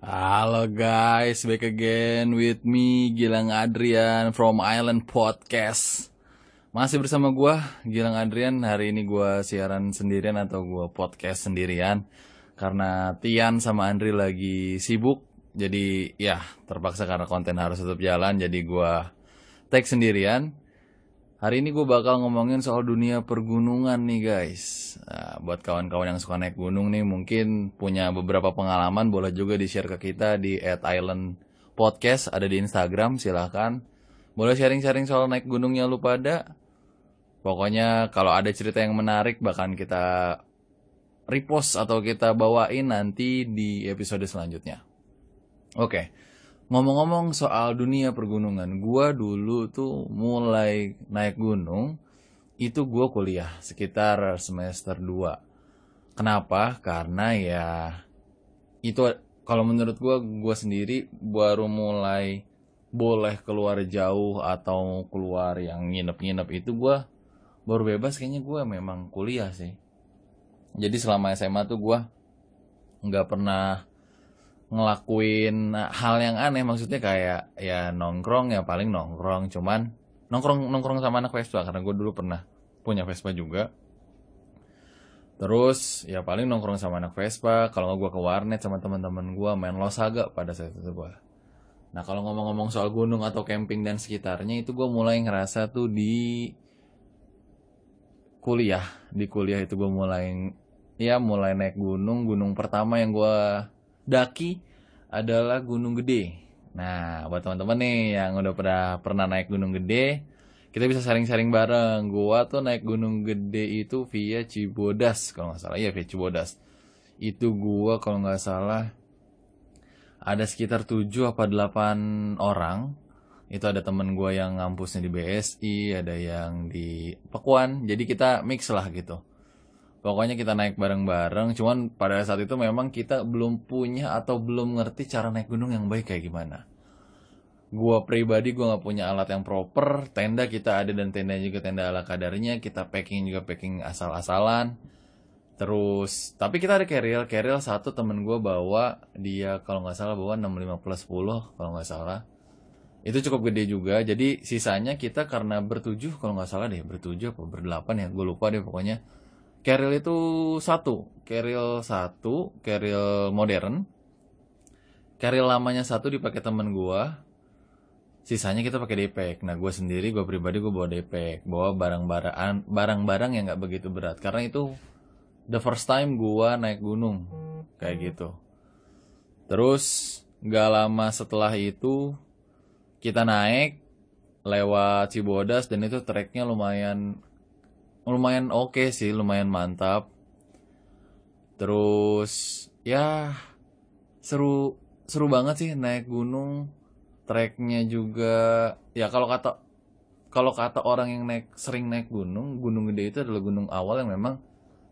Halo guys, back again with me Gilang Adrian from Island Podcast. Masih bersama gua Gilang Adrian. Hari ini gua siaran sendirian atau gua podcast sendirian karena Tian sama Andri lagi sibuk. Jadi ya terpaksa karena konten harus tetap jalan, jadi gua take sendirian. Hari ini gue bakal ngomongin soal dunia pergunungan nih guys. Nah, buat kawan-kawan yang suka naik gunung nih, mungkin punya beberapa pengalaman, boleh juga di-share ke kita di @islandpodcast, ada di Instagram, silahkan. Boleh sharing-sharing soal naik gunungnya lu pada. Pokoknya kalau ada cerita yang menarik, bahkan kita repost atau kita bawain nanti di episode selanjutnya. Oke, ngomong-ngomong soal dunia pergunungan, gua dulu tuh mulai naik gunung itu gue kuliah sekitar semester 2. Kenapa? Karena ya itu kalau menurut gue sendiri baru mulai boleh keluar jauh atau keluar yang nginep-nginep itu gue baru bebas kayaknya gue memang kuliah sih. Jadi selama SMA tuh gue nggak pernah ngelakuin hal yang aneh, maksudnya kayak ya nongkrong, ya paling nongkrong cuman nongkrong nongkrong sama anak Vespa karena gue dulu pernah punya Vespa juga. Terus ya paling nongkrong sama anak Vespa, kalau nggak gue ke warnet sama teman-teman gue main Losaga pada saat itu gue. Nah kalau ngomong-ngomong soal gunung atau camping dan sekitarnya itu gue mulai ngerasa tuh di kuliah. Di kuliah itu gue mulai naik gunung. Gunung pertama yang gue daki adalah Gunung Gede. Nah buat teman-teman nih yang udah pernah naik Gunung Gede, kita bisa sharing-sharing bareng. Gua tuh naik Gunung Gede itu via Cibodas kalau nggak salah. Iya via Cibodas. Itu gua kalau nggak salah ada sekitar 7 apa 8 orang. Itu ada temen gua yang ngampusnya di BSI, ada yang di Pakuan. Jadi kita mix lah gitu. Pokoknya kita naik bareng-bareng. Cuman pada saat itu memang kita belum punya atau belum ngerti cara naik gunung yang baik kayak gimana. Gua pribadi gue nggak punya alat yang proper. Tenda kita ada dan tenda juga tenda ala kadarnya. Kita packing juga packing asal-asalan. Terus tapi kita ada carrier satu temen gue bawa, dia kalau nggak salah bawa 65+10 kalau nggak salah. Itu cukup gede juga. Jadi sisanya kita karena bertujuh kalau nggak salah deh, bertujuh apa berdelapan ya, gue lupa deh pokoknya. Carrier itu satu, carrier modern. Carrier lamanya satu dipakai temen gue. Sisanya kita pakai daypack. Nah gue sendiri, gue pribadi gue bawa daypack, bawa barang-barang yang nggak begitu berat karena itu the first time gue naik gunung kayak gitu. Terus nggak lama setelah itu kita naik lewat Cibodas dan itu treknya lumayan lumayan oke sih, lumayan mantap. Terus ya seru seru banget sih naik gunung. Treknya juga ya kalau kata orang yang sering naik gunung, Gunung Gede itu adalah gunung awal yang memang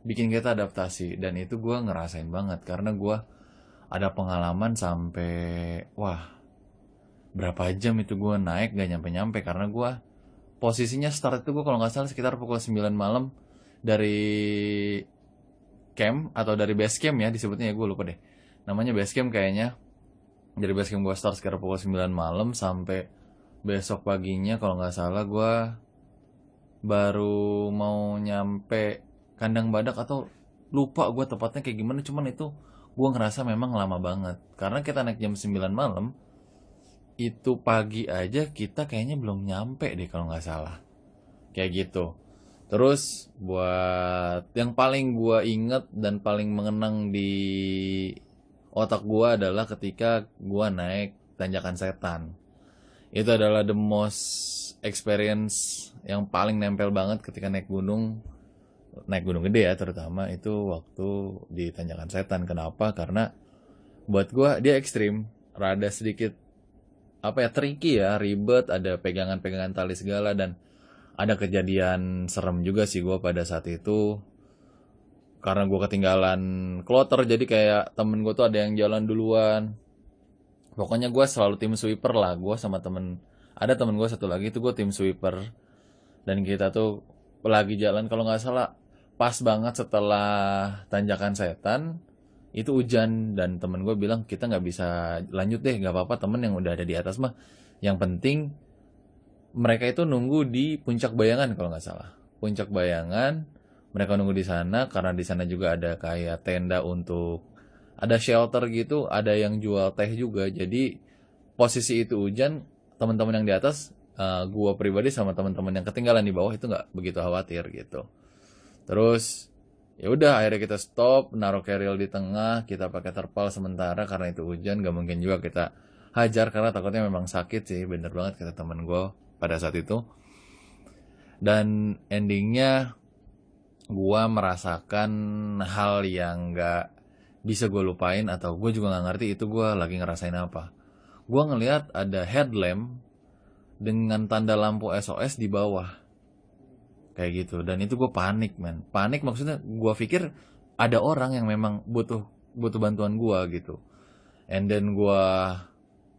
bikin kita adaptasi, dan itu gue ngerasain banget karena gue ada pengalaman sampai wah berapa jam itu gue naik gak nyampe-nyampe karena gue posisinya start itu gue kalau nggak salah sekitar pukul 9 malam dari camp atau dari base camp ya disebutnya, ya gue lupa deh namanya, base camp kayaknya. Dari base camp gue start sekitar pukul 9 malam sampai besok paginya kalau nggak salah gue baru mau nyampe kandang badak atau lupa gue tepatnya kayak gimana, cuman itu gue ngerasa memang lama banget karena kita naik jam 9 malam itu pagi aja kita kayaknya belum nyampe deh kalau nggak salah kayak gitu. Terus buat yang paling gue inget dan paling mengenang di otak gue adalah ketika gue naik tanjakan setan. Itu adalah the most experience yang paling nempel banget ketika naik gunung gede ya, terutama itu waktu di tanjakan setan. Kenapa? Karena buat gue dia ekstrim, rada sedikit apa ya, tricky ya, ribet, ada pegangan-pegangan tali segala, dan ada kejadian serem juga sih gue pada saat itu karena gue ketinggalan kloter. Jadi kayak temen gue tuh ada yang jalan duluan. Pokoknya gue selalu tim sweeper lah. Gue sama ada temen gue satu lagi itu gue tim sweeper. Dan kita tuh lagi jalan kalau nggak salah pas banget setelah tanjakan setan. itu hujan dan temen gue bilang kita nggak bisa lanjut deh, nggak apa-apa temen yang udah ada di atas mah. Yang penting mereka itu nunggu di Puncak Bayangan kalau nggak salah. Puncak Bayangan, mereka nunggu di sana karena di sana juga ada kayak tenda untuk ada shelter gitu, ada yang jual teh juga. Jadi posisi itu hujan, teman-teman yang di atas, gua pribadi sama teman-teman yang ketinggalan di bawah itu nggak begitu khawatir gitu. Terus ya udah akhirnya kita stop, naruh carrier di tengah, kita pakai terpal sementara karena itu hujan, gak mungkin juga kita hajar karena takutnya memang sakit sih, bener banget kata temen gue pada saat itu. Dan endingnya gue merasakan hal yang gak bisa gue lupain atau gue juga gak ngerti itu gue lagi ngerasain apa. Gue ngelihat ada headlamp dengan tanda lampu SOS di bawah kayak gitu, dan itu gue panik men, panik maksudnya gue pikir ada orang yang memang butuh butuh bantuan gue gitu. And then gue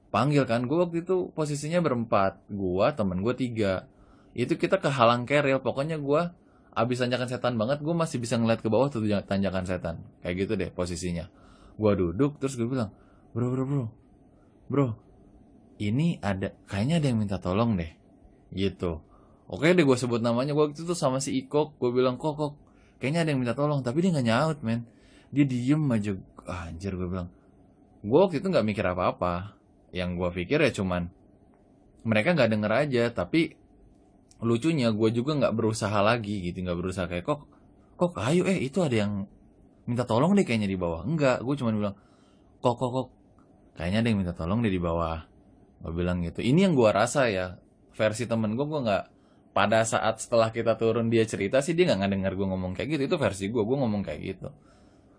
panggil kan, gue waktu itu posisinya berempat, gue temen gue tiga, itu kita kehalang keril, pokoknya gue abis tanjakan setan banget, gue masih bisa ngeliat ke bawah tuh tanjakan setan kayak gitu deh posisinya. Gue duduk terus gue bilang, bro, ini ada kayaknya ada yang minta tolong deh gitu. Oke deh gue sebut namanya, gue waktu itu sama si Ikok, gue bilang kok kayaknya ada yang minta tolong, tapi dia nggak nyaut men, dia diem aja. Anjir, gue bilang, gue waktu itu nggak mikir apa-apa, yang gue pikir ya cuman mereka nggak denger aja. Tapi lucunya gue juga nggak berusaha lagi gitu, nggak berusaha kayak kok ayo itu ada yang minta tolong deh kayaknya di bawah. Enggak, gue cuma bilang kok kayaknya ada yang minta tolong deh di bawah, gue bilang gitu. Ini yang gue rasa ya, versi temen gue nggak, pada saat setelah kita turun dia cerita sih dia nggak ngedenger gue ngomong kayak gitu. Itu versi gue ngomong kayak gitu.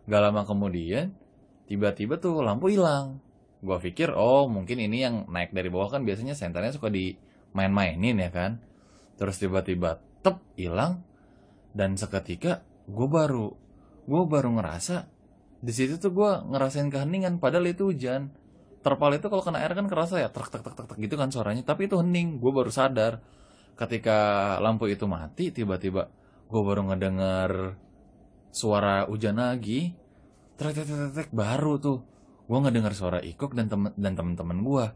Gak lama kemudian tiba-tiba tuh lampu hilang. Gue pikir oh mungkin ini yang naik dari bawah, kan biasanya senternya suka di main-mainin ya kan. Terus tiba-tiba tep hilang, dan seketika gue baru ngerasa di situ tuh gue ngerasain keheningan, padahal itu hujan. Terpal itu kalau kena air kan kerasa ya, tek tek tek tek gitu kan suaranya, tapi itu hening. Gue baru sadar ketika lampu itu mati, tiba-tiba gue baru ngedenger suara hujan lagi, trek trek trek trek. Baru tuh gue ngedenger suara Ikok dan temen-temen gue.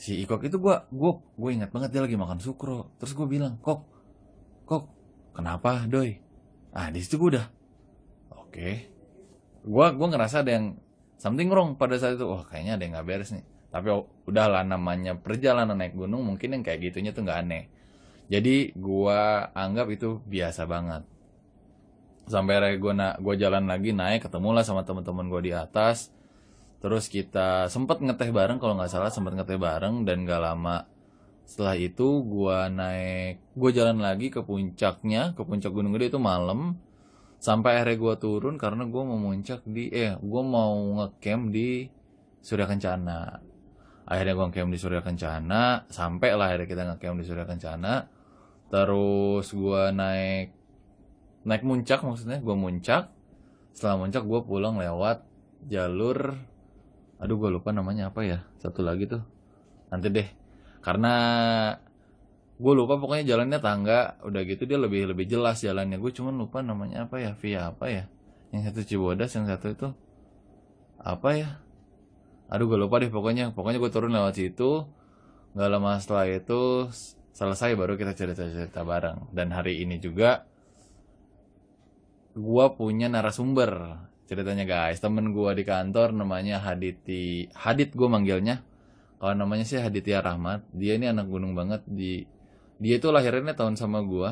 Si Ikok itu gue ingat banget dia lagi makan sukro. Terus gue bilang, kok kenapa doi? Di situ gue udah oke. Gue ngerasa ada yang something wrong pada saat itu. Wah kayaknya ada yang nggak beres nih. Tapi udahlah, namanya perjalanan naik gunung, mungkin yang kayak gitunya tuh nggak aneh. Jadi gue anggap itu biasa banget. Sampai akhirnya gue jalan lagi naik, ketemulah sama teman-teman gue di atas. Terus kita sempet ngeteh bareng, kalau nggak salah sempet ngeteh bareng. Dan gak lama setelah itu gue jalan lagi ke puncaknya, ke puncak Gunung Gede itu malam. Sampai akhirnya gue turun karena gue mau gue mau ngecamp di Surya Kencana. Akhirnya gue ngecamp di Surya Kencana, sampai lah akhirnya kita ngecamp di Surya Kencana. Terus gue naik muncak, maksudnya gue muncak. Setelah muncak gue pulang lewat jalur, aduh gue lupa namanya apa ya, satu lagi tuh nanti deh, karena gue lupa, pokoknya jalannya tangga. Udah gitu dia lebih jelas jalannya, gue cuman lupa namanya apa ya, via apa ya, yang satu Cibodas, yang satu itu apa ya, aduh gue lupa deh. Pokoknya gue turun lewat situ. Gak lama setelah itu selesai, baru kita cerita bareng. Dan hari ini juga gue punya narasumber ceritanya guys, temen gue di kantor namanya Hadit gue manggilnya. Kalau namanya sih Haditya Rahmat. Dia ini anak gunung banget. Dia itu lahirnya tahun sama gue,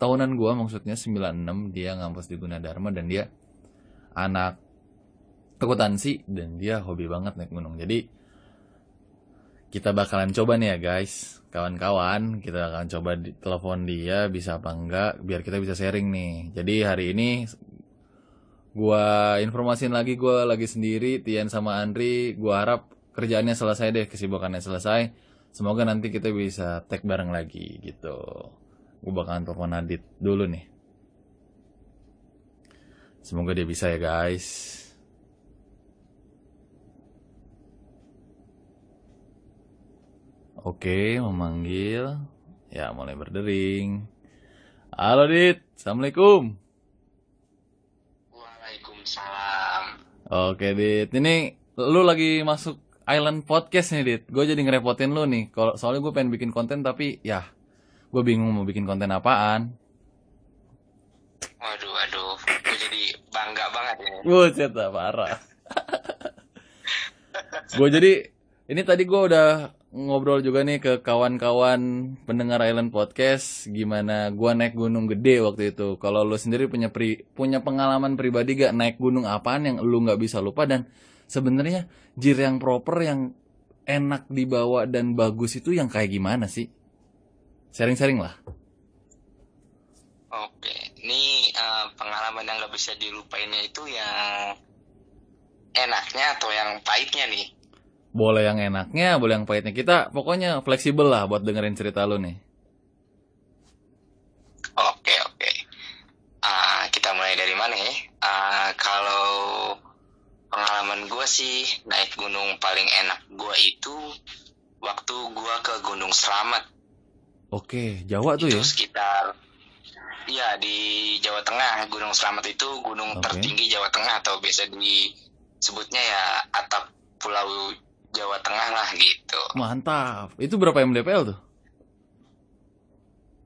tahunan gue maksudnya 96. Dia ngampus di Gunadarma dan dia anak akuntansi dan dia hobi banget naik gunung. Jadi kita bakalan coba nih ya guys, kawan-kawan, kita akan coba telepon dia bisa apa enggak, biar kita bisa sharing nih. Jadi hari ini gua informasin lagi, gua lagi sendiri, Tian sama Andri. Gua harap kerjaannya selesai deh, kesibukannya selesai. Semoga nanti kita bisa tag bareng lagi gitu. Gua bakalan telepon Adit dulu nih. Semoga dia bisa ya guys. Oke, memanggil. Ya, mulai berdering. Halo Dit, Assalamualaikum. Waalaikumsalam Salam. Oke, Dit. Ini lu lagi masuk Island Podcast nih, Dit. Gue jadi ngerepotin lu nih. Soalnya gue pengen bikin konten tapi ya gue bingung mau bikin konten apaan. Waduh, gue jadi bangga banget ini. Buset dah, parah. Gue jadi ini tadi gue udah ngobrol juga nih ke kawan-kawan pendengar Island Podcast gimana gue naik gunung gede waktu itu. Kalau lu sendiri punya pengalaman pribadi gak naik gunung apaan yang lu nggak bisa lupa, dan sebenarnya gear yang proper yang enak dibawa dan bagus itu yang kayak gimana sih? Sharing-sharing lah. Oke, ini pengalaman yang gak bisa dilupainnya itu yang enaknya atau yang pahitnya nih? Boleh yang enaknya, boleh yang pahitnya. Kita pokoknya fleksibel lah buat dengerin cerita lu nih. Oke. Kita mulai dari mana ya? Kalau pengalaman gue sih naik gunung paling enak gue itu waktu gue ke Gunung Slamet. Oke, Jawa tuh Itu ya? sekitar di Jawa Tengah. Gunung Slamet itu gunung tertinggi Jawa Tengah atau biasa disebutnya ya atap Pulau Jawa Tengah lah gitu. Mantap. Itu berapa mdpl tuh?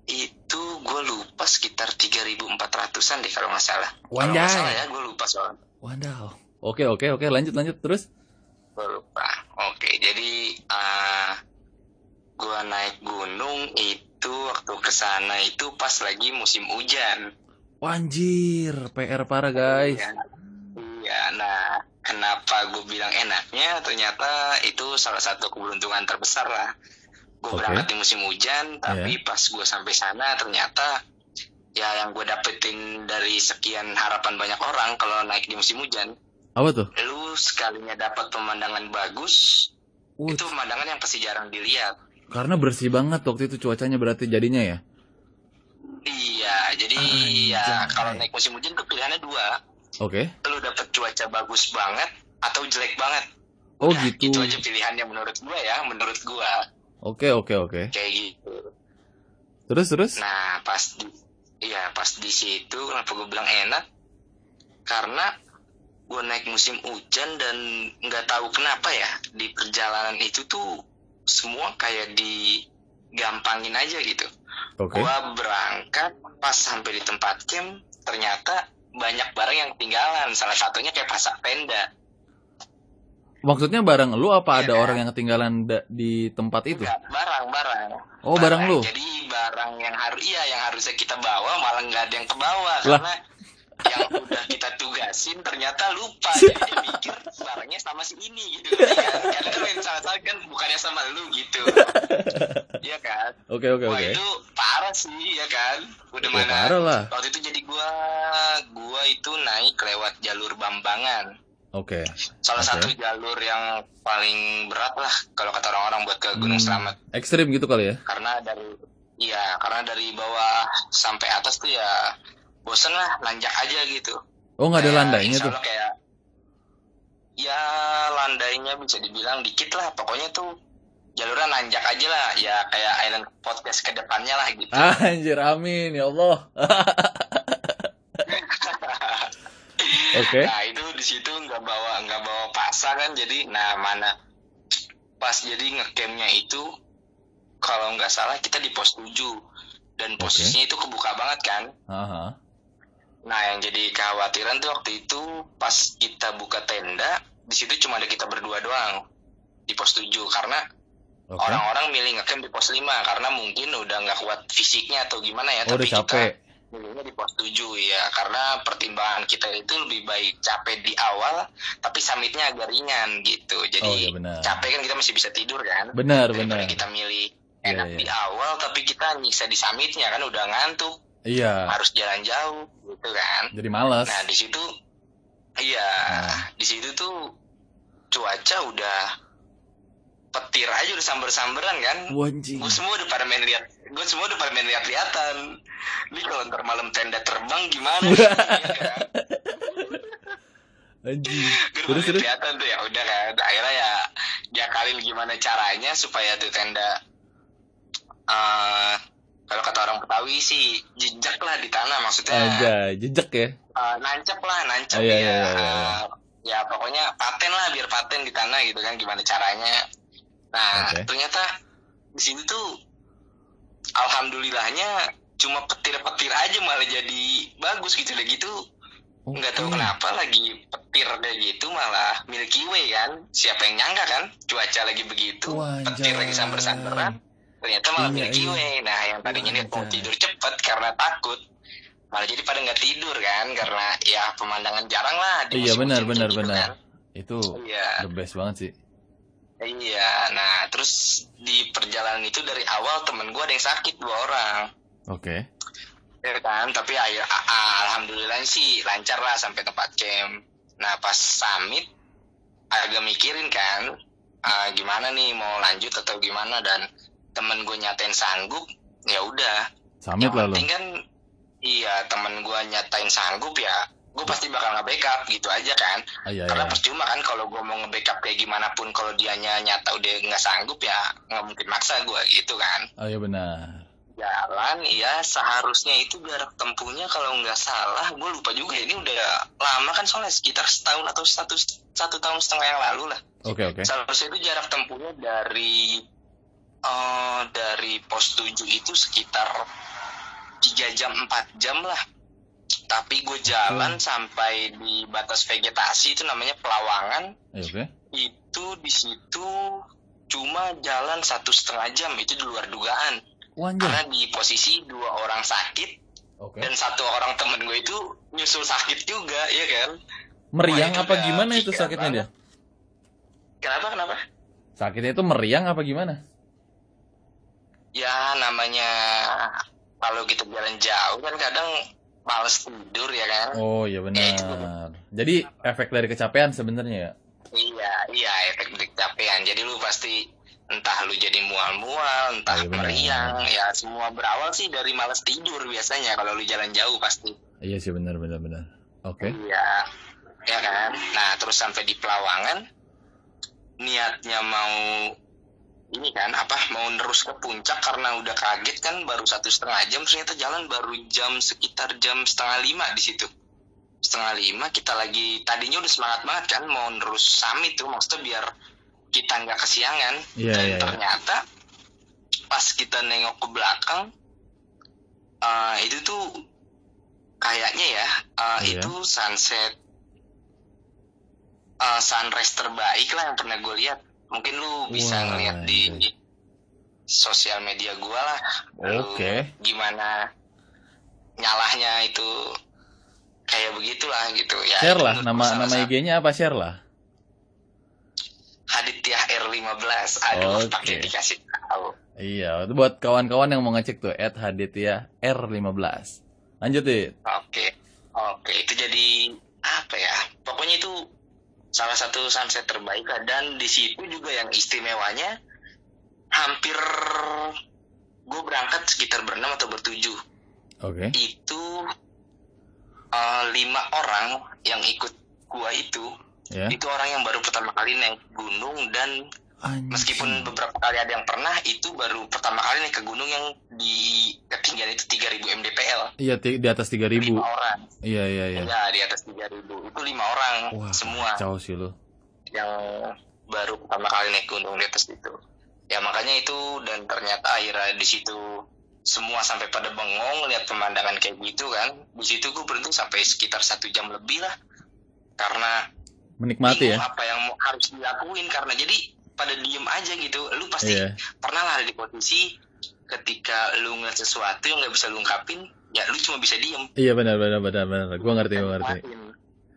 Itu gue lupa sekitar 3.400-an deh kalau nggak salah. Wanjay. Kalau nggak salah ya, gue lupa soalnya. Wadaw. Oke. Lanjut terus. Gue lupa. Oke, jadi gue naik gunung itu waktu kesana itu pas lagi musim hujan. Wanjir, PR parah guys. Iya, nah kenapa gue bilang enaknya? Ternyata itu salah satu keberuntungan terbesar lah. Gue berangkat di musim hujan, tapi pas gue sampai sana ternyata ya yang gue dapetin dari sekian harapan banyak orang kalau naik di musim hujan. Apa tuh? Lu sekalinya dapat pemandangan bagus, itu pemandangan yang pasti jarang dilihat. Karena bersih banget waktu itu cuacanya berarti jadinya ya? Iya, jadi kalau naik musim hujan tuh pilihannya dua. Oke. Lu dapet cuaca bagus banget atau jelek banget. Oh gitu. Itu aja pilihannya menurut gua ya, menurut gua. Oke. Kayak gitu. Terus? Nah, pas di situ kenapa gua bilang enak? Karena gua naik musim hujan dan nggak tahu kenapa ya di perjalanan itu tuh semua kayak digampangin aja gitu. Gua berangkat pas sampai di tempat camp ternyata banyak barang yang ketinggalan, salah satunya kayak pasak tenda. Maksudnya barang lu apa ada orang yang ketinggalan di tempat itu? Enggak, barang. Oh, barang lu. Jadi barang yang harusnya kita bawa malah nggak ada yang kebawa karena yang udah kita tugasin ternyata lupa. Jadi dia mikir barangnya sama si ini gitu kan. Karena kan yang salah kan bukannya sama lu gitu. Iya kan? Oke. Wah, itu parah sih ya kan. Udah mana? Parah lah. Waktu itu jadi gua itu naik lewat jalur Bambangan. Oke. Salah satu jalur yang paling berat lah kalau kata orang-orang buat ke Gunung Slamet. Ekstrim gitu kali ya? Karena dari bawah sampai atas tuh ya bosen lah, nanjak aja gitu. Oh, nggak ada landainya tuh? Kayak ya landainya bisa dibilang dikit lah, pokoknya tuh jalurnya nanjak aja lah, ya kayak Island Podcast ke depannya lah gitu. Anjir, amin ya Allah. Oke. Nah itu di situ nggak bawa pasa kan, jadi mana pas jadi ngecampnya itu kalau nggak salah kita di pos 7 dan posisinya itu kebuka banget kan. Nah yang jadi kekhawatiran tuh waktu itu pas kita buka tenda di situ cuma ada kita berdua doang di pos 7 karena orang-orang milih ngecamp di pos 5 karena mungkin udah nggak kuat fisiknya atau gimana ya. Tapi udah capek. Kita milihnya di pos 7 ya karena pertimbangan kita itu lebih baik capek di awal tapi summitnya agak ringan gitu. Jadi capek kan kita masih bisa tidur kan. Benar. Kita milih enak di awal tapi kita nyiksa di summitnya kan udah ngantuk. Iya. Harus jalan jauh gitu kan. Jadi malas. Nah di situ di situ tuh cuaca udah petir aja udah samber-samberan kan. Gue semua udah pada main lihat-lihatan. Ini kalau ntar malam tenda terbang gimana? Anjing. Terus kelihatan tuh ya udah kan. Akhirnya ya diakalin gimana caranya supaya tuh tenda Kalau kata orang Betawi sih jejak lah di tanah, maksudnya Aja, jejak ya. nancep Oh, ya. iya, iya, iya, iya. Ya pokoknya paten lah, biar paten di tanah gitu kan, gimana caranya. Nah, Oke. ternyata di sini tuh alhamdulillahnya cuma petir-petir aja malah jadi bagus gitu deh gitu. Nggak tahu Oke. kenapa lagi petir deh gitu malah Milky Way kan. Siapa yang nyangka kan cuaca lagi begitu, petir lagi sambar-sambaran, ternyata malah Iya, Milky iya. Way. Nah, yang tadinya niat mau Wajar. tidur cepet karena takut, malah jadi pada nggak tidur kan, karena ya pemandangan jarang lah di Iya, musim benar, hujan benar, gitu benar. kan. Itu Iya. the best banget sih. Iya, nah terus di perjalanan itu dari awal temen gue ada yang sakit 2 orang, Oke. ya kan? Tapi alhamdulillah sih lancar lah sampai tempat camp. Nah pas summit agak mikirin kan, gimana nih mau lanjut atau gimana, dan temen gue nyatain sanggup, ya udah. Summit Yang lah lo. penting kan, iya temen gue nyatain sanggup ya, gue pasti bakal nge-backup gitu aja kan. Ah, iya, Karena iya. percuma kan kalau gue mau nge-backup kayak gimana pun, kalau dianya nyata udah nggak sanggup ya nggak mungkin maksa gue gitu kan. Oh iya benar. Jalan, iya seharusnya itu jarak tempuhnya kalau nggak salah, gue lupa juga ini udah lama kan, soalnya sekitar setahun atau 1 tahun setengah yang lalu lah. Oke, oke. Seharusnya itu jarak tempuhnya dari pos 7 itu sekitar 3 jam 4 jam lah. Tapi gue jalan sampai di batas vegetasi itu namanya Pelawangan. Oke. Itu di situ cuma jalan 1,5 jam, itu di luar dugaan. Wanjir. Karena di posisi 2 orang sakit Oke. dan 1 orang temen gue itu nyusul sakit juga, ya kan? Meriang Wah, itu apa udah gimana itu pikiran sakitnya dia? banget. Kenapa? Sakitnya itu meriang apa gimana? Ya namanya kalau kita jalan jauh kan kadang males tidur ya kan. Oh iya benar. Jadi efek dari kecapean sebenarnya ya. Iya efek dari kecapean. Jadi lu pasti entah lu jadi mual-mual, entah Iya, benar. meriang, ya semua berawal sih dari males tidur biasanya kalau lu jalan jauh pasti. Iya sih benar. Oke. Iya, ya kan. Nah terus sampai di Pelawangan, niatnya mau ini kan mau nerus ke puncak karena udah kaget kan, baru 1,5 jam, ternyata jalan baru sekitar jam 4:30 di situ. 4:30 kita lagi, tadinya udah semangat banget kan mau nerus summit tuh, maksudnya biar kita nggak kesiangan. Iya, Dan iya, iya. ternyata pas kita nengok ke belakang, itu tuh kayaknya ya Iya. itu sunrise terbaik lah yang pernah gue lihat. Mungkin lu bisa Wah, ngeliat di anjay. sosial media gue lah. Lu Oke. gimana nyalahnya itu kayak begitulah gitu ya. Share itu lah menurut gua nama salah satu. IG-nya apa, share lah. Haditya R15. Aduh, Oke. pakai dikasih tahu. Iya, itu buat kawan-kawan yang mau ngecek tuh @haditya R15. Lanjut deh. Oke, itu jadi apa ya? Pokoknya itu salah satu sunset terbaik lah. Dan di situ juga yang istimewanya, hampir gue berangkat sekitar ber-6 atau ber-7. Oke. Itu 5 orang yang ikut gua itu Ya. orang yang baru pertama kali naik gunung, dan Anjing. meskipun beberapa kali ada yang pernah, itu baru pertama kali naik ke gunung yang di ketinggian itu 3.000 mdpl. Iya, di atas 3.000. 5 orang. Iya. Ya, di atas 3.000. Itu 5 orang. Wah, semua kacau sih lu. yang baru pertama kali naik gunung di atas itu. Ya makanya itu, dan ternyata akhirnya di situ semua sampai pada bengong lihat pemandangan kayak gitu kan. Di situ gue beruntung sampai sekitar 1 jam lebih lah, karena Menikmati bingung ya. apa yang harus dilakuin, karena jadi pada diem aja gitu. Lu pasti Iya. pernah lah ada di posisi ketika lu ngeliat sesuatu yang nggak bisa lu ungkapin, ya lu cuma bisa diem. Iya benar. Gua ngerti.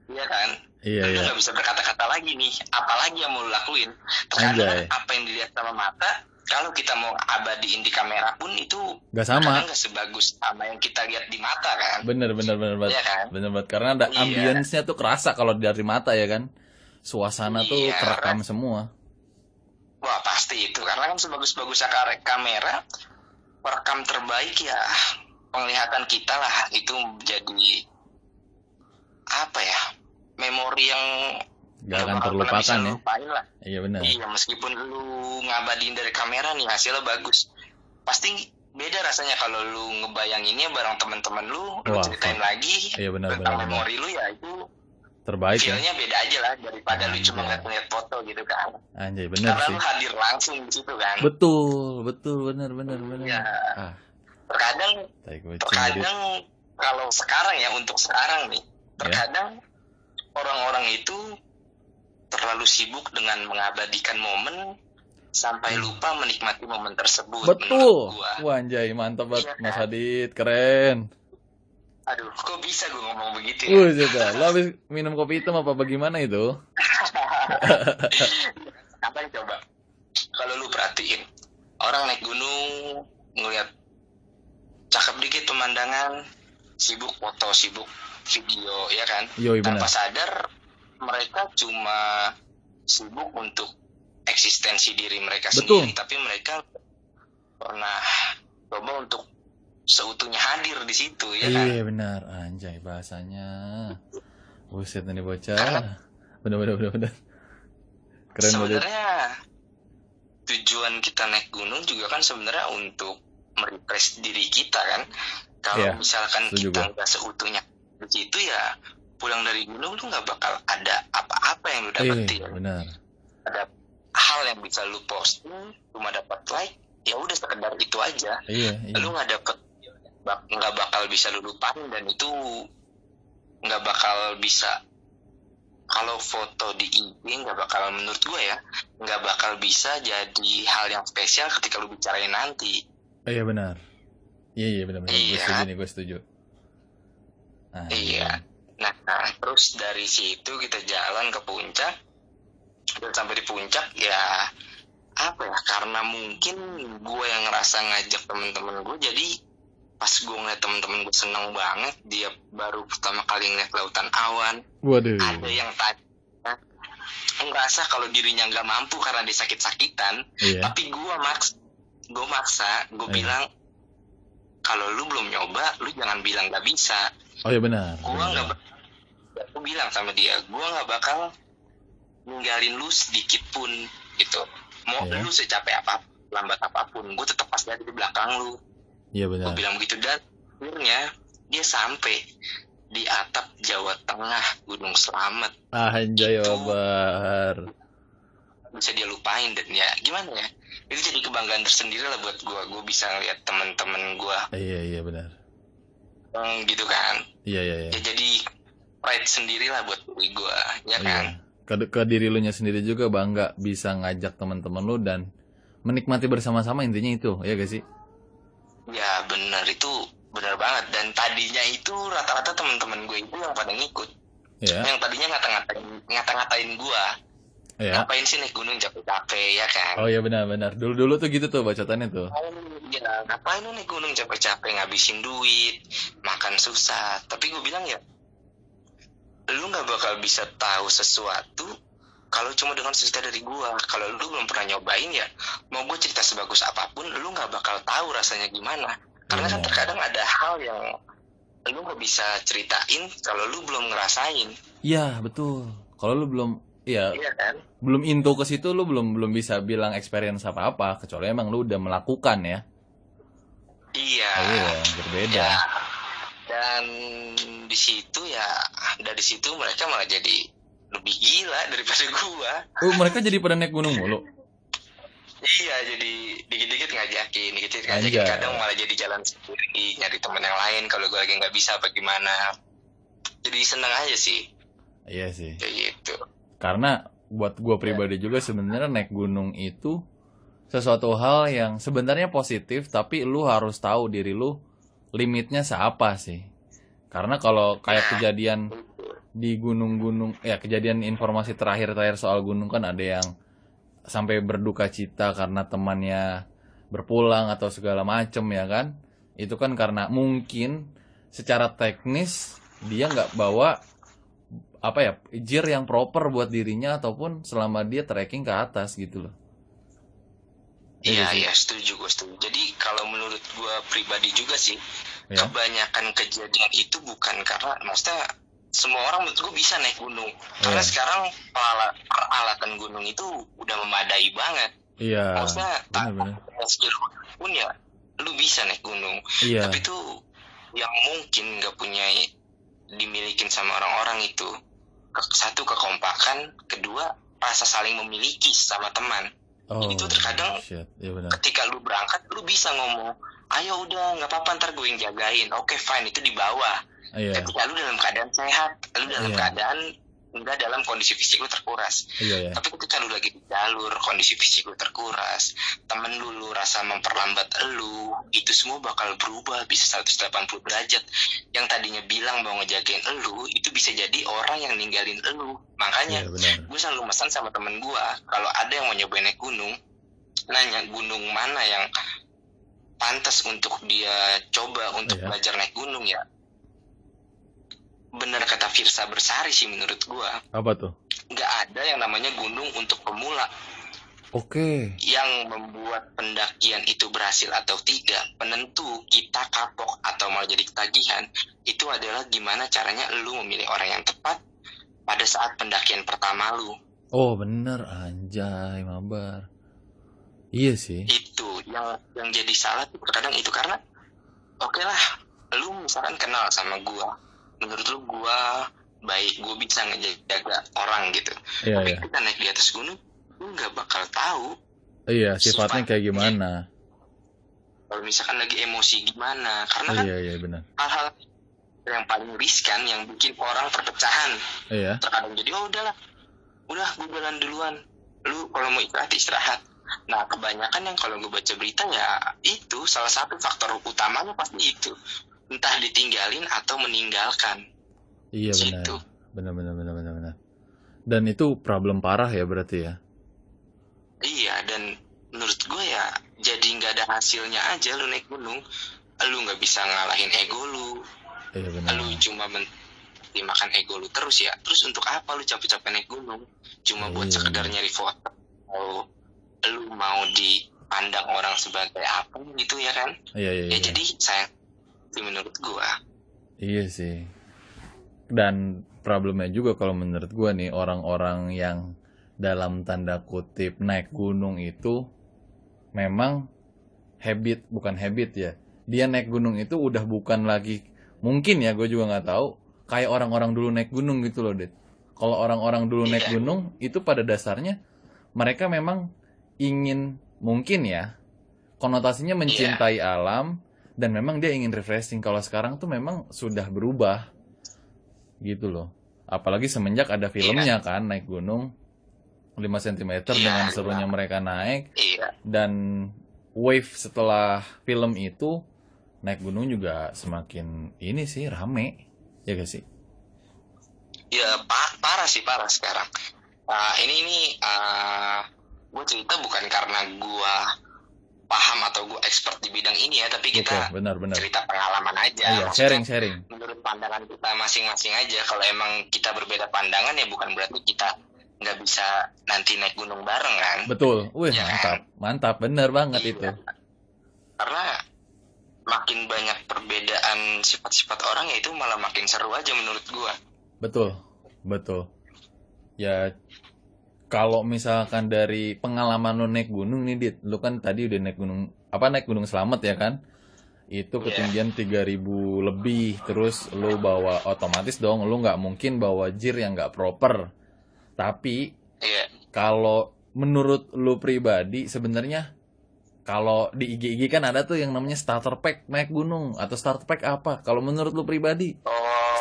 Iya kan? Iya. Lu nggak bisa berkata-kata lagi nih, apalagi yang mau lu lakuin. Terkadang Anjay. apa yang dilihat sama mata, kalau kita mau abadiin di kamera pun itu Gak sama. kadang nggak sebagus sama yang kita lihat di mata kan. Bener banget. Iya kan? Bener banget, karena ada Iya. ambience-nya tuh kerasa kalau dari mata ya kan. Suasana tuh Iya. terekam semua. Wah pasti itu, karena kan sebagus-bagusnya kamera, perekam terbaik ya penglihatan kita lah, itu jadi apa ya, memori yang Gak akan bakal pernah terlupakan bisa lu ya. lupain lah. Iya benar. Iya, meskipun lu ngabadiin dari kamera nih hasilnya bagus, pasti beda rasanya kalau lu ngebayanginnya bareng teman-teman lu Wah, ceritain lagi iya benar tentang benar. memori lu, ya itu Terbaik ya. feel-nya beda aja lah daripada lu cuma Anjay. ngeliat foto gitu kan. Anjay, benar Karena sih. lu hadir langsung di situ kan. Betul, benar. Ya, Ah, terkadang tai kucing. terkadang kalau sekarang ya, untuk sekarang nih, terkadang orang-orang itu terlalu sibuk dengan mengabadikan momen sampai lupa menikmati momen tersebut. Betul. Menurut gua. Wah, anjay, mantap banget Iya, Mas kan? Adit, keren. Aduh, kok bisa gue ngomong begitu ya? Zeta, lo habis minum kopi hitam apa bagaimana itu? Apa coba? Kalau lu perhatiin, orang naik gunung ngeliat cakep dikit pemandangan, sibuk foto, sibuk video, ya kan? Yoi, Tanpa benar. sadar mereka cuma sibuk untuk eksistensi diri mereka Betul. sendiri, tapi mereka pernah coba untuk seutuhnya hadir di situ, ya kan? Iya benar, anjay bahasanya. Buset nih bocah. Karena- Benar. Keren banget. Sebenarnya tujuan kita naik gunung juga kan sebenarnya untuk merefresh diri kita kan. Kalau Iya, misalkan setuju kita gua. nggak seutuhnya di situ, ya pulang dari gunung lu nggak bakal ada apa-apa yang lu Iya, dapetin. benar. Ada hal yang bisa lu posting, cuma dapat like, ya udah sekedar itu aja. Iya. Lu nggak bakal bisa lu lupain, dan itu nggak bakal bisa. Kalau foto di IG nggak bakal, menurut gue ya, nggak bakal bisa jadi hal yang spesial ketika lu bicarain nanti. Iya benar. Iya benar. Iya. Gue setuju. Ah, Iya. Nah, terus dari situ kita jalan ke puncak, dan sampai di puncak ya apa ya? Karena mungkin gue yang ngerasa ngajak temen-temen gue, jadi pas gue ngeliat temen-temen gue seneng banget, dia baru pertama kali ngeliat lautan awan. Waduh. Ada yang tadi ngerasa kalau dirinya nggak mampu karena dia sakit-sakitan, Iya. tapi gue maksa, gue Iya. bilang kalau lu belum nyoba, lu jangan bilang nggak bisa. Oh iya benar. Aku bilang sama dia, gue nggak bakal ninggalin lu sedikit pun gitu. Mau Iya. lu secapek apapun, lambat apapun, gue tetap pasti ada di belakang lu. Iya Gue benar. bilang begitu, dan akhirnya dia sampai di atap Jawa Tengah, Gunung Slamet. Anjay Babar. Bisa dia lupain, dan ya gimana ya, itu jadi kebanggaan tersendiri lah buat gue bisa lihat teman-teman gue Iya benar. gitu kan. Iya. Ya jadi pride sendiri lah buat diri gue, ya kan. Iya. Ke diri lu nya sendiri juga bangga bisa ngajak teman-teman lu dan menikmati bersama-sama, intinya itu, ya gak sih? Ya benar, itu benar banget. Dan tadinya itu rata-rata teman-teman gue itu yang pada ngikut, Iya. yang tadinya ngata-ngatain gue, Iya. ngapain sih naik gunung capek-capek, ya kan. Oh iya benar. Dulu tuh gitu tuh bacotannya tuh. Ya, ngapain lu naik gunung capek-capek, ngabisin duit, makan susah. Tapi gue bilang ya, lu nggak bakal bisa tahu sesuatu kalau cuma dengan cerita dari gua. Kalau lu belum pernah nyobain, ya mau gue cerita sebagus apapun, lu nggak bakal tahu rasanya gimana. Karena kan terkadang ada hal yang lu nggak bisa ceritain kalau lu belum ngerasain. Iya betul. Kalau lu belum, iya Kan? belum into ke situ, lu belum bisa bilang experience apa-apa, kecuali emang lu udah melakukan ya. Iya. Iya, berbeda. Ya. Dan di situ ya, dari situ mereka malah jadi lebih gila daripada gua. Oh, mereka jadi pada naik gunung mulu. Iya, jadi dikit-dikit ngajakin. Anjay. Kadang malah jadi jalan sendiri, nyari temen yang lain kalau gue lagi nggak bisa apa gimana. Jadi seneng aja sih, Iya sih. kayak gitu. Karena buat gue pribadi juga sebenarnya naik gunung itu sesuatu hal yang sebenarnya positif, tapi lu harus tahu diri lu limitnya seapa sih. Karena kalau kayak kejadian di gunung-gunung, ya kejadian informasi terakhir soal gunung kan ada yang sampai berduka cita karena temannya berpulang atau segala macem ya kan. Itu kan karena mungkin secara teknis dia nggak bawa apa ya, gear yang proper buat dirinya ataupun selama dia trekking ke atas gitu loh. Iya, setuju, gue setuju. Jadi kalau menurut gue pribadi juga sih, kebanyakan kejadian itu bukan karena, maksudnya semua orang menurut gue bisa naik gunung. Karena sekarang peralatan gunung itu udah memadai banget. Iya. Maksudnya Benar. skill pun ya, lu bisa naik gunung. Iya. Tapi tuh yang mungkin nggak punya dimilikin sama orang-orang itu, satu kekompakan, kedua rasa saling memiliki sama teman. Jadi tuh terkadang shit. Ya, benar. ketika lu berangkat lu bisa ngomong, ayo udah nggak apa-apa ntar gue yang jagain, oke fine, itu di bawah. Iya. Ketika lu dalam keadaan sehat, lu dalam Iya. keadaan enggak dalam kondisi fisik lu terkuras. Iya. Tapi ketika lu lagi di jalur, kondisi fisik lu terkuras, temen lu rasa memperlambat lu, itu semua bakal berubah bisa 180 derajat. Yang tadinya bilang mau ngejagain lu, itu bisa jadi orang yang ninggalin lu. Makanya Iya, benar. gue selalu pesan sama temen gue, kalau ada yang mau nyobain naik gunung, nanya gunung mana yang pantas untuk dia coba untuk Iya. belajar naik gunung ya. Bener kata Firsa Bersari sih menurut gua, Apa tuh? nggak ada yang namanya gunung untuk pemula. Oke. Yang membuat pendakian itu berhasil atau tidak, penentu kita kapok atau malah jadi ketagihan, itu adalah gimana caranya lu memilih orang yang tepat pada saat pendakian pertama lu. Oh, bener, anjay, mabar. Iya sih. Itu yang jadi salah tuh terkadang itu, karena oke lah, lu misalkan kenal sama gua, menurut lu gua baik, gua bisa ngejaga orang gitu. Iya, Tapi iya. kita naik di atas gunung, lu nggak bakal tahu Iya, sifatnya kayak gimana. kalau misalkan lagi emosi gimana, karena kan Iya, benar. hal-hal yang paling riskan yang bikin orang perpecahan. Iya. Terkadang jadi udah gue jalan duluan, lu kalau mau istirahat. Nah kebanyakan yang kalau gue baca berita ya itu salah satu faktor utamanya pasti itu, entah ditinggalin atau meninggalkan. Iya, benar. Gitu. Benar. Dan itu problem parah ya berarti ya. Iya, dan menurut gue ya jadi nggak ada hasilnya aja lu naik gunung, lu nggak bisa ngalahin ego lu. Iya, benar. Lu cuma dimakan ego lu terus ya. Terus untuk apa lu capek-capek naik gunung? Cuma buat Iya. sekedar nyari foto. Atau lu mau dipandang orang sebagai apa gitu ya kan? Iya. Ya jadi sayang sih menurut gua. Iya sih. Dan problemnya juga kalau menurut gua nih, orang-orang yang dalam tanda kutip naik gunung itu memang bukan habit ya. Dia naik gunung itu udah bukan lagi, mungkin ya, gue juga nggak tahu, kayak orang-orang dulu naik gunung gitu loh, Dit. Kalau orang-orang dulu naik Iya. gunung itu pada dasarnya mereka memang ingin, mungkin ya, konotasinya mencintai alam, dan memang dia ingin refreshing. Kalau sekarang tuh memang sudah berubah gitu loh. Apalagi semenjak ada filmnya kan, naik gunung 5 cm dengan serunya mereka naik. Iya. Dan wave setelah film itu, naik gunung juga semakin ini sih, rame. Ya gak sih? Ya parah sekarang. Ini gue cerita bukan karena gue paham atau gue expert di bidang ini ya, tapi kita Oke, benar. cerita pengalaman aja. Iya, Maksudnya, sharing. menurut pandangan kita masing-masing aja. Kalau emang kita berbeda pandangan ya bukan berarti kita nggak bisa nanti naik gunung bareng kan. Betul. Wih, Ya, mantap, bener banget Iya. itu. Karena makin banyak perbedaan sifat-sifat orang ya itu malah makin seru aja menurut gue. Betul. Ya, kalau misalkan dari pengalaman lu naik gunung nih, Dit, lu kan tadi udah naik gunung Slamet ya kan? Itu ketinggian 3000 lebih, terus lu bawa, otomatis dong lu nggak mungkin bawa gear yang nggak proper. Tapi Iya. kalau menurut lu pribadi, sebenarnya kalau di IG kan ada tuh yang namanya starter pack naik gunung, atau starter pack apa? Kalau menurut lu pribadi,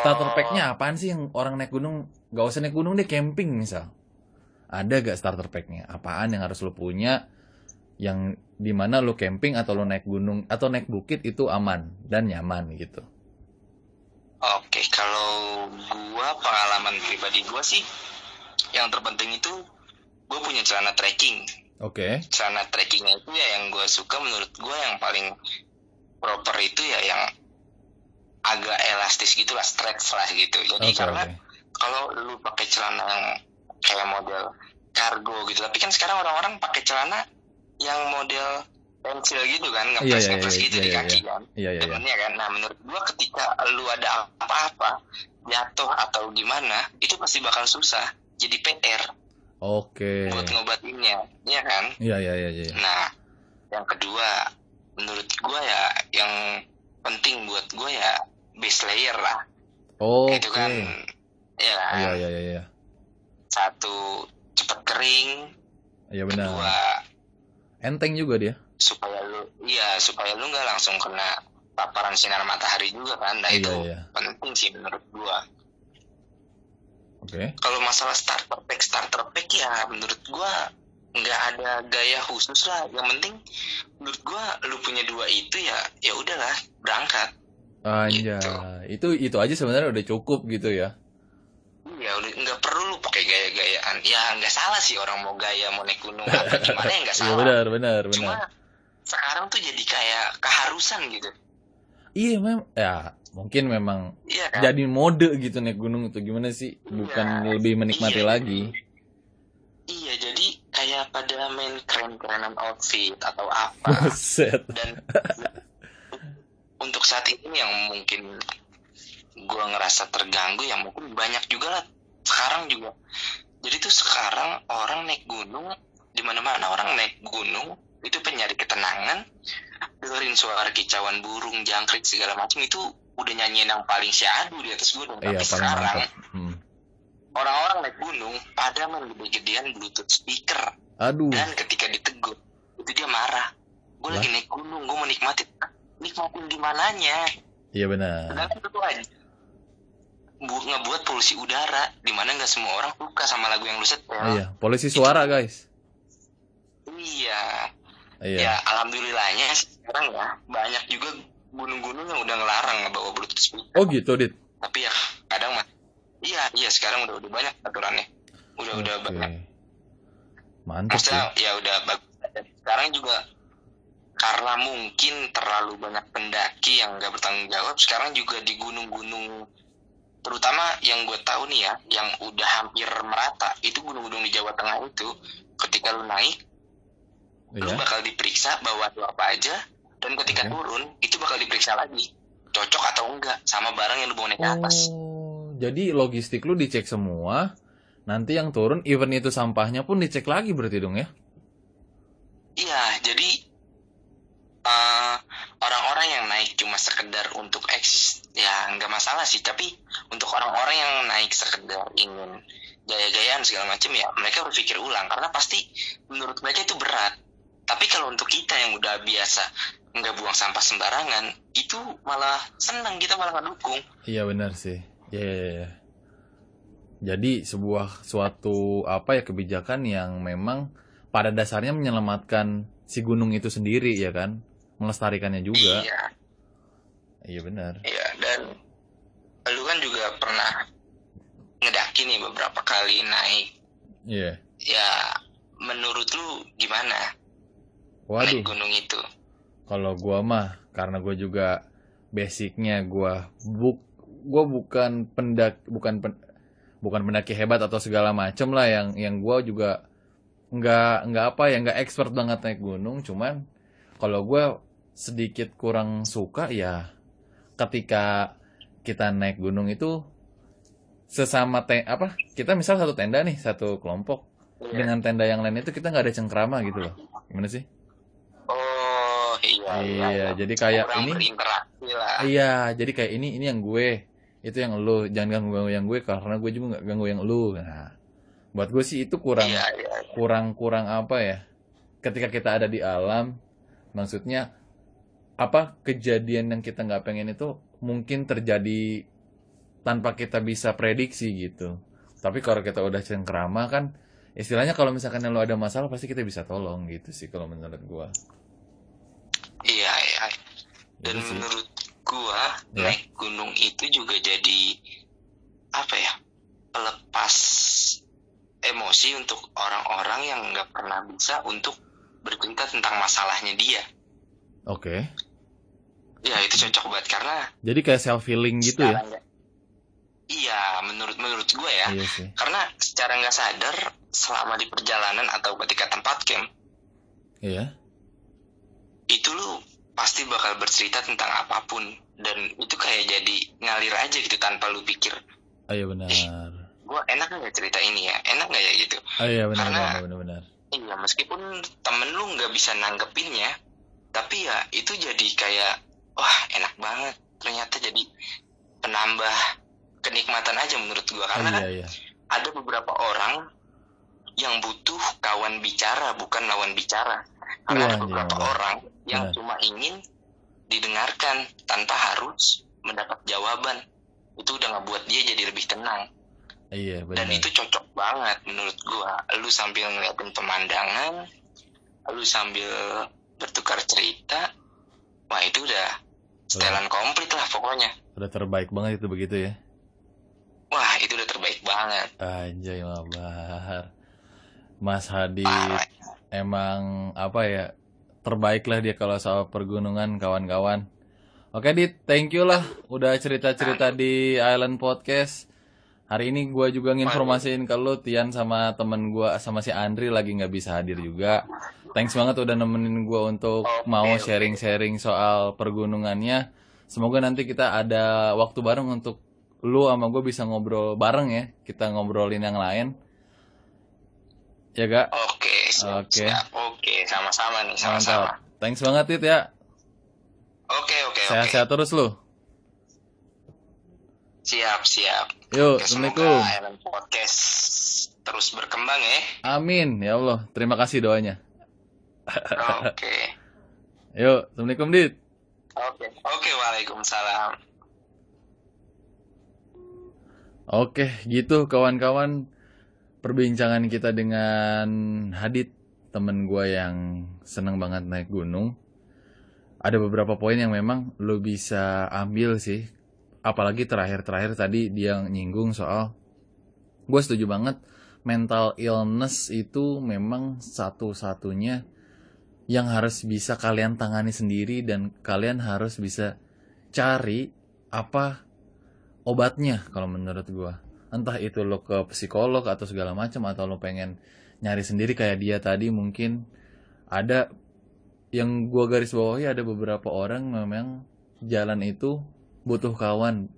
starter packnya apaan sih yang orang naik gunung? Gak usah naik gunung deh, camping misal. Ada gak starter packnya? Apaan yang harus lu punya, yang dimana lu camping atau lu naik gunung atau naik bukit itu aman dan nyaman gitu? Oke, kalau gua pengalaman pribadi gua sih yang terpenting itu gue punya celana trekking. Oke. Celana trekkingnya itu ya yang gue suka, menurut gue yang paling proper itu ya yang agak elastis gitu lah, stretch lah gitu. Jadi karena kalau lu pakai celana yang kayak model kargo gitu, tapi kan sekarang orang-orang pakai celana yang model pensil gitu kan, ngepres gitu di kaki kan. Iya. Kan. Nah menurut gue ketika lu ada apa-apa jatuh atau gimana, itu pasti bakal susah, jadi PR. Oke. Buat ngobatinnya, ya kan? Iya. Nah, yang kedua, menurut gue ya yang penting buat gue ya base layer lah. Oke. Itu kan ya kan? Iya. Satu cepat kering, Iya benar. kedua Enteng juga dia. supaya lu nggak langsung kena paparan sinar matahari juga kan. Nah itu penting sih menurut gua. Oke. Kalau masalah starter pack ya menurut gua nggak ada gaya khusus lah. Yang penting menurut gua lu punya 2 itu ya udahlah berangkat. Anjay, itu aja sebenarnya udah cukup gitu ya. Ya udah nggak perlu lu pakai gaya-gayaan. Ya nggak salah sih orang mau gaya mau naik gunung apa gimana ya nggak salah. Iya benar. Cuma sekarang tuh jadi kayak keharusan gitu. Iya mungkin memang jadi mode gitu naik gunung itu gimana sih? Bukan lebih menikmati lagi. Iya, jadi kayak pada main keren-kerenan outfit atau apa. Buset. Dan untuk saat ini yang mungkin gue ngerasa terganggu ya mungkin banyak juga lah sekarang juga. Jadi tuh sekarang orang naik gunung di mana-mana orang naik gunung itu penyari ketenangan, dengerin suara kicauan burung, jangkrik segala macam itu udah nyanyiin yang paling syahdu di atas gunung. Tapi sekarang orang-orang naik gunung pada main gede-gedean Bluetooth speaker. Aduh. Dan ketika ditegur itu dia marah. Gue lagi naik gunung, gue mau nikmatin di mananya. Iya benar. Sedangkan itu aja ngebuat polusi udara di mana nggak semua orang suka sama lagu yang lu setel. Iya, polusi suara guys. Iya. Ya alhamdulillahnya sekarang ya banyak juga gunung-gunung yang udah ngelarang ngebawa Bluetooth speaker. Oh gitu, Dit. Tapi ya kadang mah iya sekarang udah banyak aturannya. Udah banyak. Mantap sih. Ya udah bagus. Sekarang juga karena mungkin terlalu banyak pendaki yang nggak bertanggung jawab, sekarang juga di gunung-gunung terutama yang gue tahu nih ya, yang udah hampir merata, itu gunung-gunung di Jawa Tengah itu, ketika lu naik, lu bakal diperiksa bawa lu apa aja, dan ketika turun, itu bakal diperiksa lagi, cocok atau enggak, sama barang yang lu bawa naik ke atas. Jadi logistik lu dicek semua, nanti yang turun, even itu sampahnya pun dicek lagi berarti dong ya? Iya, jadi orang-orang yang naik cuma sekedar untuk eksis, ya nggak masalah sih, tapi untuk orang-orang yang naik sekedar ingin gaya-gayaan segala macam ya mereka berpikir ulang karena pasti menurut mereka itu berat. Tapi kalau untuk kita yang udah biasa nggak buang sampah sembarangan itu malah senang, kita malah ngedukung. Iya benar sih. Iya. Jadi suatu kebijakan yang memang pada dasarnya menyelamatkan si gunung itu sendiri ya kan, melestarikannya juga. Iya benar. Iya, dan lu kan juga pernah ngedaki nih beberapa kali naik. Iya. Ya, menurut lu gimana? Waduh. Naik gunung itu. Kalau gua mah, karena gua juga basicnya gua bukan pendaki hebat atau segala macem lah, yang gua juga nggak expert banget naik gunung. Cuman kalau gua sedikit kurang suka ya ketika kita naik gunung itu sesama kita misal satu tenda nih, satu kelompok dengan tenda yang lain itu kita nggak ada cengkrama gitu loh. Gimana sih? Oh iya. Jadi kayak kurang ini berinteraksi lah. Iya, jadi kayak ini yang gue, itu yang lu, jangan ganggu yang gue karena gue juga nggak ganggu yang lu. Nah, buat gue sih itu kurang apa ya? Ketika kita ada di alam, maksudnya kejadian yang kita nggak pengen itu mungkin terjadi tanpa kita bisa prediksi gitu. Tapi kalau kita udah cengkrama kan, istilahnya kalau misalkan lu ada masalah pasti kita bisa tolong gitu sih kalau menurut gue. Iya. Dan menurut gua naik gunung itu juga jadi pelepas emosi untuk orang-orang yang nggak pernah bisa untuk bercerita tentang masalahnya dia. Oke. Ya itu cocok banget karena jadi kayak self healing gitu ya. Iya, menurut gua ya. Iya sih. Karena secara nggak sadar selama di perjalanan atau ketika tempat camp, itu lu pasti bakal bercerita tentang apapun dan itu kayak jadi ngalir aja gitu tanpa lu pikir. Iya benar. Gua enak nggak cerita ini ya, enak nggak ya gitu. Iya benar. Karena iya meskipun temen lu nggak bisa nanggepinnya, Tapi ya itu jadi kayak wah enak banget, ternyata jadi penambah kenikmatan aja menurut gua, karena kan Iya. ada beberapa orang yang butuh kawan bicara bukan lawan bicara, karena ada Anjir, beberapa Bang. orang yang Benar. cuma ingin didengarkan tanpa harus mendapat jawaban. Itu udah ngebuat dia jadi lebih tenang. Iya, Dan benar. itu cocok banget menurut gua. Lu sambil ngeliatin pemandangan, lu sambil bertukar cerita, wah itu udah setelan komplit lah pokoknya. Udah terbaik banget itu begitu ya. Wah itu udah terbaik banget. Anjay, mabar. Mas Hadid Parah. emang apa ya, terbaik lah dia kalau soal pergunungan, kawan-kawan. Oke Dit, thank you lah udah cerita-cerita di Island Podcast. Hari ini gue juga nginformasiin ke lu, Tian sama temen gue, sama si Andri lagi nggak bisa hadir juga. Thanks banget udah nemenin gue untuk mau sharing-sharing soal pergunungannya. Semoga nanti kita ada waktu bareng untuk lu sama gue bisa ngobrol bareng ya. Kita ngobrolin yang lain. Ya gak? Oke, siap, Oke. siap. Oke, sama-sama nih, sama-sama. Mantap. Thanks banget Dit ya. Oke. Sehat-sehat terus lu. Siap. Yuk, Oke, Assalamualaikum. semoga Island Podcast terus berkembang ya. Amin, ya Allah. Terima kasih doanya. Oke. Yuk, Assalamualaikum Dit. Oke, waalaikumsalam. Oke, gitu kawan-kawan. Perbincangan kita dengan Hadid, temen gue yang seneng banget naik gunung. Ada beberapa poin yang memang lo bisa ambil sih. Apalagi terakhir-terakhir tadi dia nyinggung soal, gue setuju banget, mental illness itu memang satu-satunya yang harus bisa kalian tangani sendiri, dan kalian harus bisa cari apa obatnya kalau menurut gue. Entah itu lo ke psikolog atau segala macam, atau lo pengen nyari sendiri kayak dia tadi. Mungkin ada yang gue garis bawahi, ada beberapa orang memang jalan itu butuh kawan,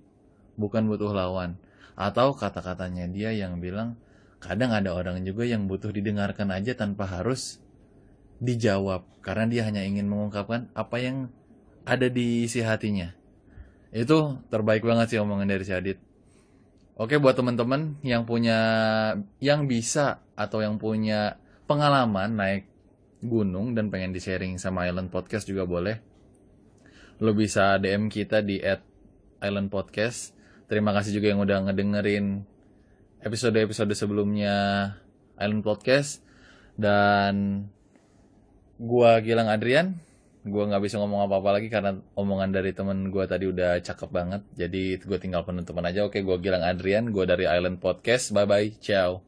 bukan butuh lawan. Atau kata-katanya dia yang bilang, kadang ada orang juga yang butuh didengarkan aja tanpa harus dijawab, karena dia hanya ingin mengungkapkan apa yang ada di isi hatinya. Itu terbaik banget sih omongan dari si Adit. Oke, buat teman-teman yang bisa atau yang punya pengalaman naik gunung dan pengen di-sharing sama Island Podcast juga boleh. Lo bisa DM kita di @islandpodcast. Terima kasih juga yang udah ngedengerin episode-episode sebelumnya Island Podcast. Dan gua Gilang Adrian. Gue gak bisa ngomong apa-apa lagi karena omongan dari temen gue tadi udah cakep banget. Jadi gue tinggal penutupan aja. Oke, gue Gilang Adrian, gue dari Island Podcast. Bye-bye, ciao.